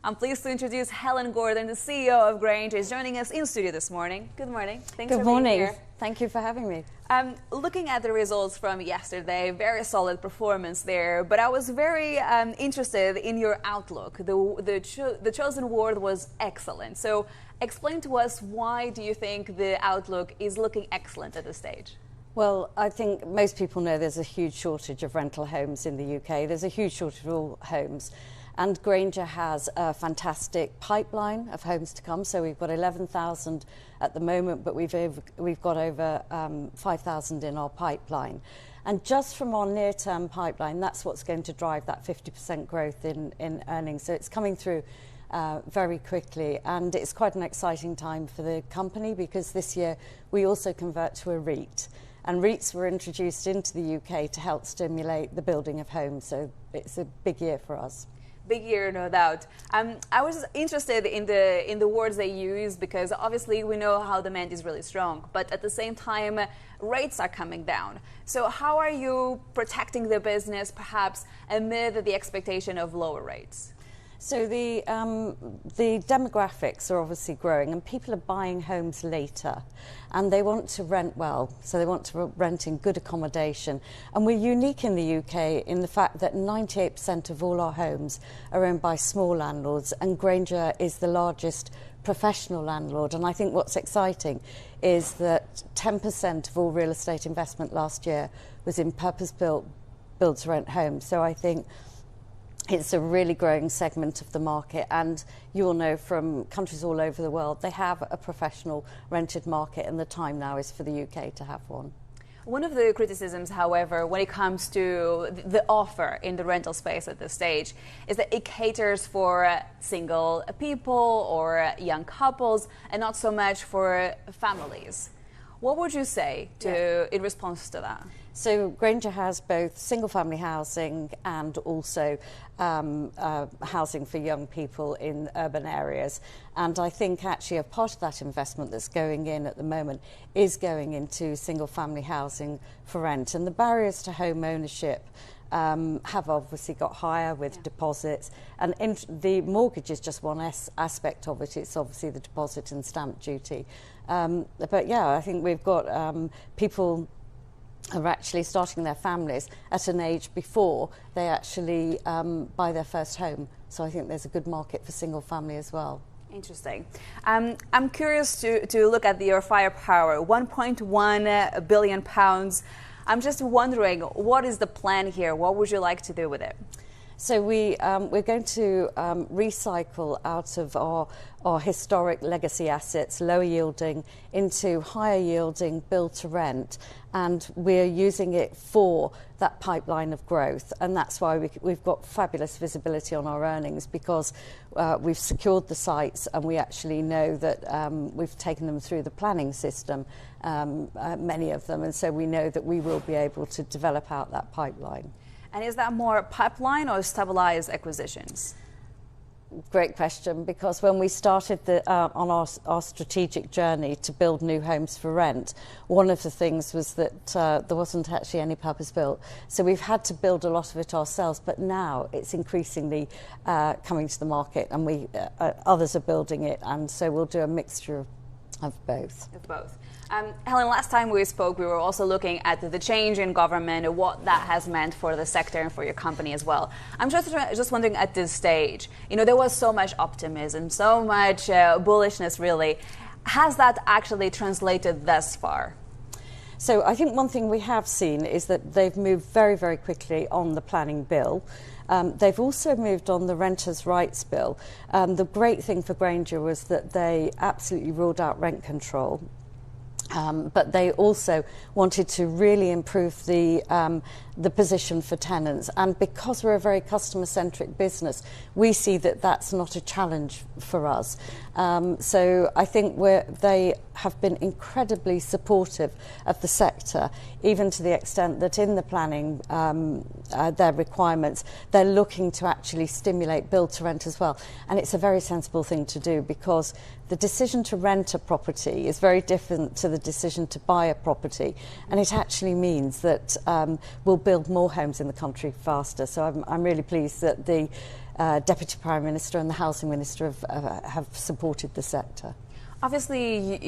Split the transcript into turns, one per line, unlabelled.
I'm pleased to introduce Helen Gordon, the CEO of Graingers, joining us in studio this morning. Good morning. Thanks for being here.
Thank you for having me.
Looking at the results from yesterday, very solid performance there, but I was very interested in your outlook. The chosen word was excellent. So explain to us, why do you think the outlook is looking excellent at this stage?
Well, I think most people know there's a huge shortage of rental homes in the UK. There's a huge shortage of all homes. And Grainger has a fantastic pipeline of homes to come. So we've got 11,000 at the moment, but we've got over 5,000 in our pipeline. And just from our near-term pipeline, that's what's going to drive that 50% growth in earnings. So it's coming through very quickly, and it's quite an exciting time for the company, because this year we also convert to a REIT. And REITs were introduced into the UK to help stimulate the building of homes. So it's a big year for us.
Big year, no doubt. I was interested in the words they use, because obviously we know how demand is really strong, but at the same time rates are coming down. So how are you protecting the business, perhaps amid the expectation of lower rates?
So the demographics are obviously growing, and people are buying homes later, and they want to rent well, so they want to rent in good accommodation. And we're unique in the UK in the fact that 98% of all our homes are owned by small landlords, and Grainger is the largest professional landlord. And I think what's exciting is that 10% of all real estate investment last year was in purpose-built build-to-rent homes. So I think it's a really growing segment of the market, and you will know from countries all over the world, they have a professional rented market, and the time now is for the UK to have one.
One of the criticisms, however, when it comes to the offer in the rental space at this stage, is that it caters for single people or young couples, and not so much for families. What would you say in response to that?
So Grainger has both single-family housing and also housing for young people in urban areas. And I think actually a part of that investment that's going in at the moment is going into single-family housing for rent. And the barriers to home ownership have obviously got higher with deposits, and the mortgage is just one aspect of it. It's obviously the deposit and stamp duty. But yeah, I think we've got people are actually starting their families at an age before they actually buy their first home. So I think there's a good market for single family as well.
Interesting. I'm curious to look at your firepower, £1.1 billion. I'm just wondering, what is the plan here? What would you like to do with it?
So we're going to recycle out of our historic legacy assets, lower yielding, into higher yielding build to rent, and we're using it for that pipeline of growth. And that's why we've got fabulous visibility on our earnings, because we've secured the sites, and we actually know that we've taken them through the planning system, many of them, and so we know that we will be able to develop out that pipeline.
And is that more pipeline or stabilized acquisitions?
Great question, because when we started on our strategic journey to build new homes for rent, one of the things was that there wasn't actually any purpose-built. So we've had to build a lot of it ourselves, but now it's increasingly coming to the market, and others are building it, and so we'll do a mixture of both.
Helen, last time we spoke, we were also looking at the change in government and what that has meant for the sector and for your company as well. I'm just wondering, at this stage, there was so much optimism, so much bullishness, really. Has that actually translated thus far?
So I think one thing we have seen is that they've moved very, very quickly on the planning bill. They've also moved on the Renters' Rights Bill. The great thing for Grainger was that they absolutely ruled out rent control. But they also wanted to really improve the position for tenants. And because we're a very customer-centric business, we see that that's not a challenge for us. So I think they have been incredibly supportive of the sector, even to the extent that in the planning, their requirements, they're looking to actually stimulate build-to-rent as well. And it's a very sensible thing to do, because the decision to rent a property is very different to the decision to buy a property, and it actually means that we'll build more homes in the country faster. So I'm really pleased that the Deputy Prime Minister and the Housing Minister have supported the sector.
Obviously,